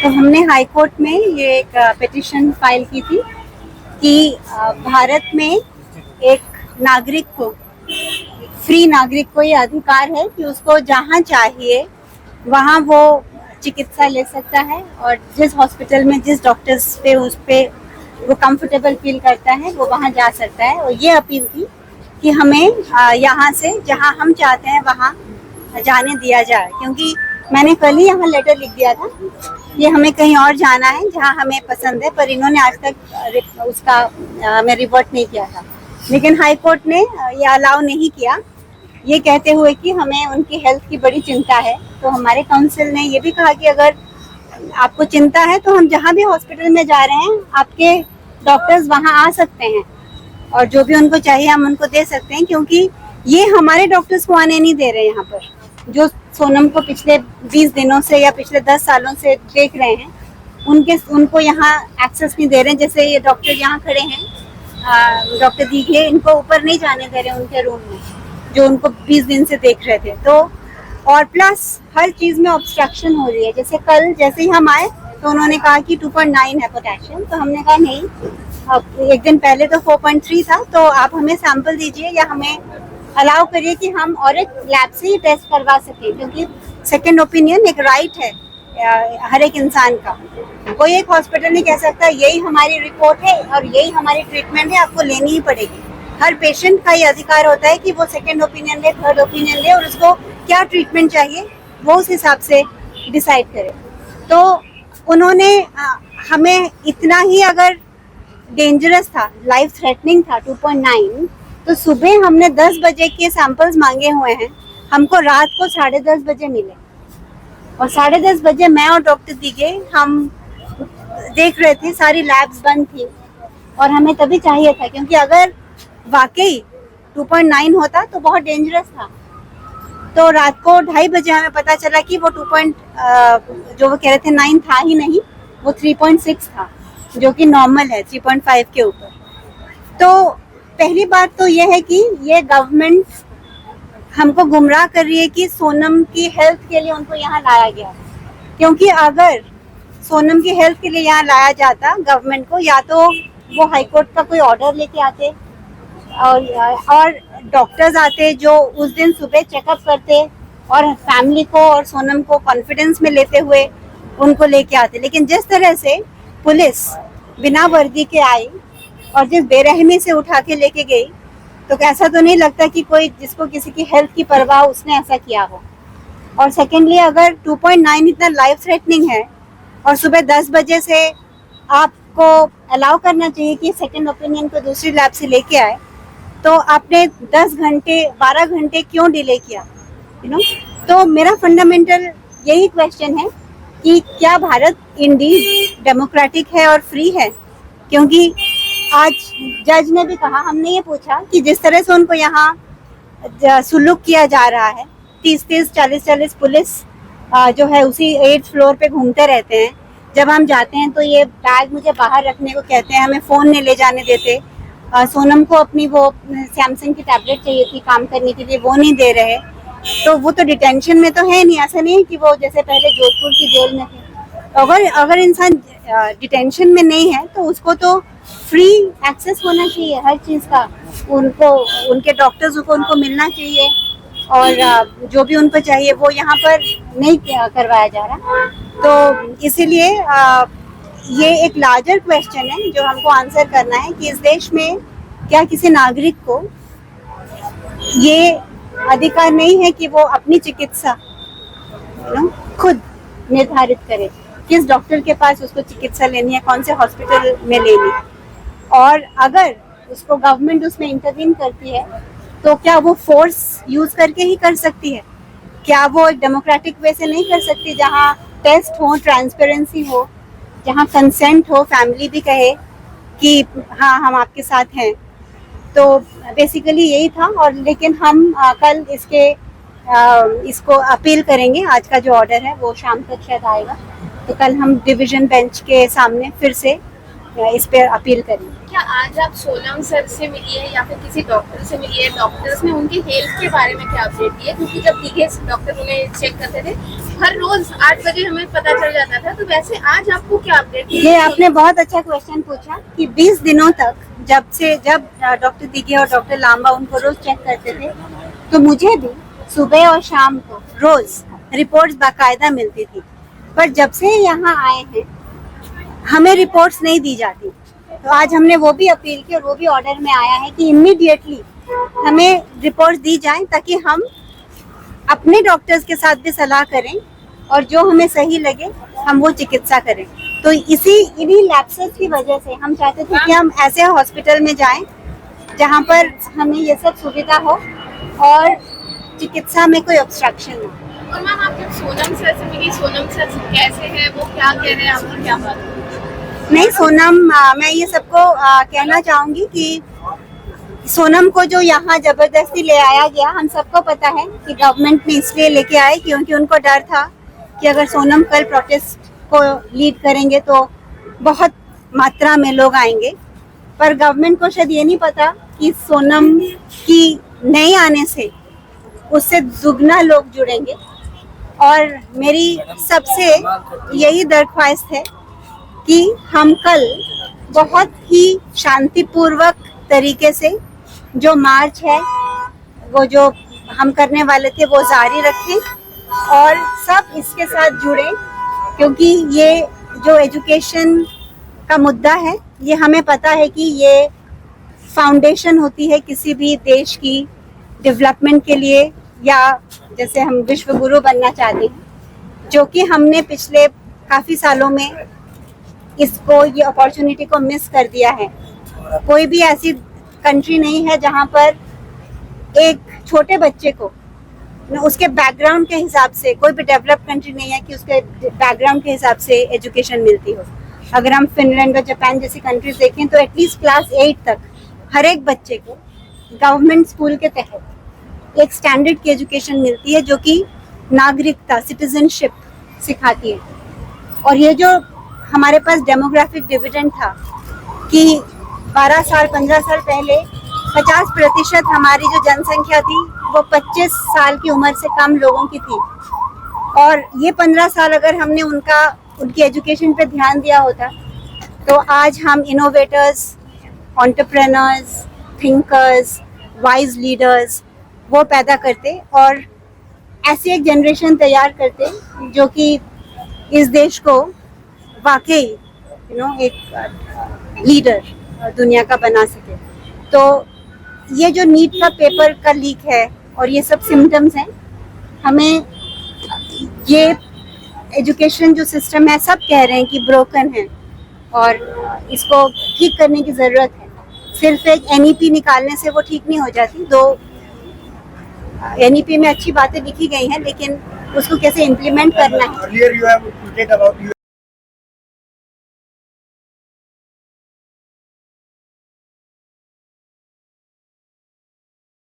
तो हमने high court में ये एक पिटिशन फाइल की थी कि भारत में एक नागरिक को, फ्री नागरिक को ये अधिकार है कि उसको जहाँ चाहिए वहाँ वो चिकित्सा ले सकता है और जिस हॉस्पिटल में जिस डॉक्टर्स पे उस पे वो कंफर्टेबल फील करता है वो वहाँ जा सकता है। और ये अपील थी कि हमें यहाँ से जहाँ हम चाहते हैं वहाँ जाने दिया जाए, क्योंकि मैंने कल ही यहाँ लेटर लिख दिया था कि हमें कहीं और जाना है जहाँ हमें पसंद है, पर इन्होंने आज तक उसका मैं रिवर्ट नहीं किया था। लेकिन हाई कोर्ट ने ये अलाउ नहीं किया, ये कहते हुए कि हमें उनकी हेल्थ की बड़ी चिंता है। तो हमारे काउंसिल ने ये भी कहा कि अगर आपको चिंता है तो हम जहाँ भी हॉस्पिटल में जा रहे हैं आपके डॉक्टर्स वहाँ आ सकते हैं और जो भी उनको चाहिए हम उनको दे सकते हैं, क्योंकि ये हमारे डॉक्टर्स को आने नहीं दे रहे हैं यहाँ पर, जो सोनम को पिछले 20 दिनों से या पिछले 10 सालों से देख रहे हैं उनको यहाँ एक्सेस नहीं दे रहे हैं। जैसे ये डॉक्टर यहाँ खड़े हैं, डॉक्टर दीघे, इनको ऊपर नहीं जाने दे रहे उनके रूम में, जो उनको 20 दिन से देख रहे थे। तो और प्लस हर चीज़ में ऑब्स्ट्रक्शन हो रही है। जैसे कल जैसे ही हम आए तो उन्होंने कहा कि 2.9 है पोटेशियम, तो हमने कहा नहीं, एक दिन पहले तो 4.3 था, तो आप हमें सैंपल दीजिए या हमें अलाउ करिए कि हम और एक लैब से ही टेस्ट करवा सकें, क्योंकि सेकेंड ओपिनियन एक राइट है हर एक इंसान का। कोई एक हॉस्पिटल नहीं कह सकता यही हमारी रिपोर्ट है और यही हमारी ट्रीटमेंट है, आपको लेनी ही पड़ेगी। हर पेशेंट का ये अधिकार होता है कि वो सेकेंड ओपिनियन ले, थर्ड ओपिनियन ले और उसको क्या ट्रीटमेंट चाहिए वो उस हिसाब से डिसाइड करे। तो उन्होंने हमें इतना ही अगर डेंजरस था, लाइफ थ्रेटनिंग था 2.9, तो सुबह हमने 10 बजे के सैंपल्स मांगे हुए हैं, हमको रात को 10:30 बजे मिले और 10:30 बजे मैं और डॉक्टर दीघे हम देख रहे थे, सारी लैब्स बंद थी और हमें तभी चाहिए था, क्योंकि अगर वाकई 2.9 होता तो बहुत डेंजरस था। तो रात को 2:30 बजे हमें पता चला कि वो जो वो कह रहे थे 9 था ही नहीं, वो 3.6 था, जो कि नॉर्मल है 3.5 के ऊपर। तो पहली बात तो ये है कि ये गवर्नमेंट हमको गुमराह कर रही है कि सोनम की हेल्थ के लिए उनको यहाँ लाया गया, क्योंकि अगर सोनम की हेल्थ के लिए यहाँ लाया जाता गवर्नमेंट को, या तो वो हाई कोर्ट का कोई ऑर्डर लेके आते और डॉक्टर्स आते जो उस दिन सुबह चेकअप करते और फैमिली को और सोनम को कॉन्फिडेंस में लेते हुए उनको लेके आते। लेकिन जिस तरह से पुलिस बिना वर्दी के आई और जिस बेरहमी से उठा के लेके गई, तो ऐसा तो नहीं लगता कि कोई जिसको किसी की हेल्थ की परवाह उसने ऐसा किया हो। और सेकेंडली, अगर 2.9 इतना लाइफ थ्रेटनिंग है और सुबह 10 बजे से आपको अलाउ करना चाहिए कि सेकेंड ओपिनियन को दूसरी लैब से लेके आए, तो आपने 10 घंटे 12 घंटे क्यों डिले किया, तो मेरा फंडामेंटल यही क्वेश्चन है कि क्या भारत इंडीड डेमोक्रेटिक है और फ्री है। क्योंकि आज जज ने भी कहा, हमने ये पूछा कि जिस तरह से उनको यहाँ सुलूक किया जा रहा है, 30-30 40-40 पुलिस जो है उसी 8th फ्लोर पे घूमते रहते हैं, जब हम जाते हैं तो ये बैग मुझे बाहर रखने को कहते हैं, हमें फ़ोन नहीं ले जाने देते। सोनम को अपनी वो सैमसंग की टैबलेट चाहिए थी काम करने के लिए, वो नहीं दे रहे। तो वो तो डिटेंशन में तो है नहीं, ऐसा नहीं है कि वो जैसे पहले जोधपुर की जेल में थे। अगर इंसान डिटेंशन में नहीं है तो उसको तो फ्री एक्सेस होना चाहिए हर चीज़ का, उनको उनके डॉक्टर्स को उनको मिलना चाहिए और जो भी उनको चाहिए वो यहाँ पर नहीं करवाया जा रहा। तो इसीलिए ये एक लार्जर क्वेश्चन है जो हमको आंसर करना है कि इस देश में क्या किसी नागरिक को ये अधिकार नहीं है कि वो अपनी चिकित्सा खुद निर्धारित करे, किस डॉक्टर के पास उसको चिकित्सा लेनी है, कौन से हॉस्पिटल में लेनी है। और अगर उसको गवर्नमेंट उसमें इंटरवीन करती है तो क्या वो फोर्स यूज करके ही कर सकती है? क्या वो डेमोक्रेटिक वे से नहीं कर सकती, जहाँ टेस्ट हो, ट्रांसपेरेंसी हो, जहाँ कंसेंट हो, फैमिली भी कहे कि हाँ हम आपके साथ हैं। तो बेसिकली यही था। और लेकिन हम कल इसको अपील करेंगे। आज का जो ऑर्डर है वो शाम तक शायद आएगा, तो कल हम डिवीजन बेंच के सामने फिर से इस पे अपील करें। क्या आज आप सोनम सर से मिली है या फिर किसी डॉक्टर से मिली है? डॉक्टर्स ने उनकी हेल्थ के बारे में क्या अपडेट दी है? क्योंकि जब दिखे डॉक्टर उन्हें चेक करते थे हर रोज 8 बजे हमें पता चल जाता था, तो वैसे आज आपको क्या अपडेट? ये आपने बहुत अच्छा क्वेश्चन पूछा कि 20 दिनों तक जब डॉक्टर दिगे और डॉक्टर लांबा उनको रोज चेक करते थे, तो मुझे भी सुबह और शाम को रोज रिपोर्ट्स बाकायदा मिलती थी। पर जब से यहाँ आए हैं हमें रिपोर्ट्स नहीं दी जाती, तो आज हमने वो भी अपील की और वो भी ऑर्डर में आया है कि इमीडिएटली हमें रिपोर्ट्स दी जाएं, ताकि हम अपने डॉक्टर्स के साथ भी सलाह करें और जो हमें सही लगे हम वो चिकित्सा करें। तो इन्हीं लैप्सेस की वजह से हम चाहते थे कि हम ऐसे हॉस्पिटल में जाएं जहां पर हमें ये सब सुविधा हो और चिकित्सा में कोई ऑब्स्ट्रक्शन हो। और मैम आप जब सोनम सर से मिली, सोनम सर कैसे हैं, वो क्या कह रहे हैं, आपकी क्या बात? नहीं, सोनम मैं ये सबको कहना चाहूंगी कि सोनम को जो यहाँ जबरदस्ती ले आया गया, हम सबको पता है कि गवर्नमेंट ने इसलिए लेके आए क्योंकि उनको डर था कि अगर सोनम कल प्रोटेस्ट को लीड करेंगे तो बहुत मात्रा में लोग आएंगे। पर गवर्नमेंट को शायद ये नहीं पता कि सोनम की नहीं आने से उससे दुगना लोग जुड़ेंगे। और मेरी सबसे यही दरख्वास्त है कि हम कल बहुत ही शांतिपूर्वक तरीके से जो मार्च है वो जो हम करने वाले थे वो जारी रखें और सब इसके साथ जुड़े, क्योंकि ये जो एजुकेशन का मुद्दा है ये हमें पता है कि ये फाउंडेशन होती है किसी भी देश की डेवलपमेंट के लिए, या जैसे हम विश्व गुरु बनना चाहते हैं, जो कि हमने पिछले काफ़ी सालों में इसको ये अपॉर्चुनिटी को मिस कर दिया है। कोई भी ऐसी कंट्री नहीं है जहाँ पर एक छोटे बच्चे को उसके बैकग्राउंड के हिसाब से, कोई भी डेवलप्ड कंट्री नहीं है कि उसके बैकग्राउंड के हिसाब से एजुकेशन मिलती हो। अगर हम फिनलैंड और जापान जैसी कंट्रीज देखें तो एटलीस्ट क्लास 8 तक हर एक बच्चे को गवर्नमेंट स्कूल के तहत एक स्टैंडर्ड की एजुकेशन मिलती है जो कि नागरिकता, सिटीजनशिप सिखाती है। और ये जो हमारे पास डेमोग्राफिक डिविडेंड था कि 12 साल 15 साल पहले 50% हमारी जो जनसंख्या थी वो 25 साल की उम्र से कम लोगों की थी, और ये 15 साल अगर हमने उनकी एजुकेशन पे ध्यान दिया होता तो आज हम innovators, entrepreneurs, thinkers, wise leaders वो पैदा करते और ऐसी एक जनरेशन तैयार करते जो कि इस देश को वाकई एक लीडर दुनिया का बना सके। तो ये जो नीट का पेपर का लीक है और ये सब सिम्टम्स हैं, हमें ये एजुकेशन जो सिस्टम है सब कह रहे हैं कि ब्रोकन है और इसको ठीक करने की ज़रूरत है। सिर्फ एक NEP निकालने से वो ठीक नहीं हो जाती। दो NEP में अच्छी बातें लिखी गई हैं, लेकिन उसको कैसे इम्प्लीमेंट करना है। Earlier you have tweeted about you